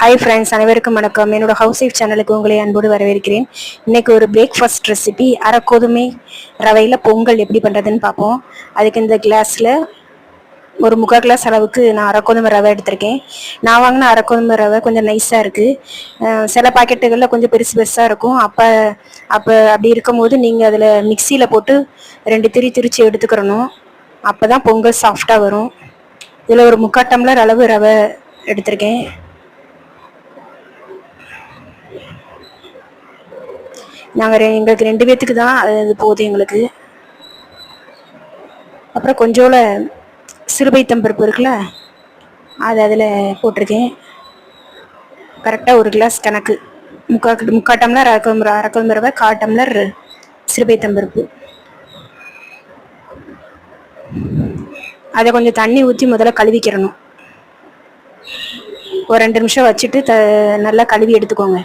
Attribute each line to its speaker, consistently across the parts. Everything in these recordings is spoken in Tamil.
Speaker 1: ஹாய் ஃப்ரெண்ட்ஸ், அனைவருக்கும் வணக்கம். என்னோட ஹவுஸ் ஒய்ஃப் சேனலுக்கு உங்களை அன்போடு வரவேற்கிறேன். இன்னைக்கு ஒரு பிரேக்ஃபாஸ்ட் ரெசிபி அரைக்கோதுமை ரவையில் பொங்கல் எப்படி பண்ணுறதுன்னு பார்ப்போம். அதுக்கு இந்த கிளாஸில் ஒரு 3/4 கிளாஸ் அளவுக்கு நான் அரைக்கோதுமை ரவை எடுத்திருக்கேன். நான் வாங்கின அரைக்கோதுமை ரவை கொஞ்சம் நைஸாக இருக்குது. சில பாக்கெட்டுகளில் கொஞ்சம் பெருசு பெருசாக இருக்கும். அப்போ அப்படி இருக்கும்போது நீங்கள் அதில் மிக்சியில் போட்டு 2 திரித்து எடுத்துக்கிறணும். அப்போ தான் பொங்கல் சாஃப்டாக வரும். இதில் ஒரு 3/4 டம்ளர் அளவு ரவை எடுத்திருக்கேன். எங்களுக்கு 2 பேத்துக்கு தான் அது போகுது எங்களுக்கு. அப்புறம் கொஞ்சோல சிறுபைத்தம்பருப்பு இருக்குல்ல, அது அதில் போட்டிருக்கேன். கரெக்டாக 1 கிளாஸ் கணக்கு. 3/4 டம்ளர் அரைக்கோதுமை ரவை, 1/4 டம்ளர் சிறுபைத்தம்பருப்பு. அதை கொஞ்சம் தண்ணி ஊற்றி முதல்ல கழுவிக்கிறணும். ஒரு 2 நிமிஷம் வச்சுட்டு நல்லா கழுவி எடுத்துக்கோங்க.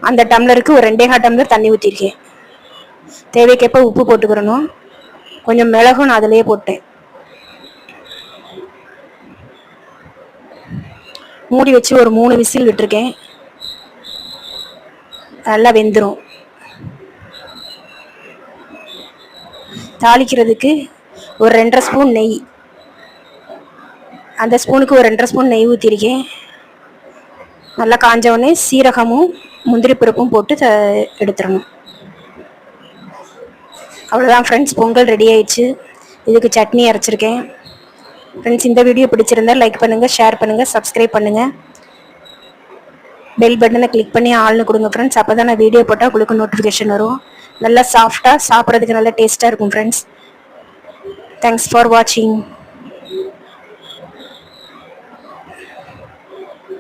Speaker 1: அந்த டம்ளருக்கு ஒரு 2.25 டம்ளர் தண்ணி ஊற்றிருக்கேன். தேவைக்கேற்ப உப்பு போட்டுக்கிறணும். கொஞ்சம் மிளகும் நான் அதிலேயே போட்டேன். மூடி வச்சு ஒரு 3 விசில் விட்டுருக்கேன். நல்லா வெந்துடும். தாளிக்கிறதுக்கு ஒரு 2.5 ஸ்பூன் நெய், அந்த ஸ்பூனுக்கு ஒரு 2.5 ஸ்பூன் நெய் ஊற்றிருக்கேன். நல்லா காஞ்ச உடனே சீரகமும் முந்திரி பருப்பும் போட்டு எடுத்துடணும். அவ்வளோதான் ஃப்ரெண்ட்ஸ், பொங்கல் ரெடி ஆயிடுச்சு. இதுக்கு சட்னி அரைச்சிருக்கேன். ஃப்ரெண்ட்ஸ், இந்த வீடியோ பிடிச்சிருந்தால் லைக் பண்ணுங்கள், ஷேர் பண்ணுங்கள், சப்ஸ்கிரைப் பண்ணுங்கள். பெல் பட்டனை கிளிக் பண்ணி ஆள்னு கொடுங்க ஃப்ரெண்ட்ஸ். அப்போ தான் நான் வீடியோ போட்டால் உங்களுக்கு நோட்டிஃபிகேஷன் வரும். நல்லா சாஃப்டாக சாப்பிட்றதுக்கு நல்லா டேஸ்ட்டாக இருக்கும் ஃப்ரெண்ட்ஸ். தேங்க்ஸ் ஃபார் வாட்சிங்.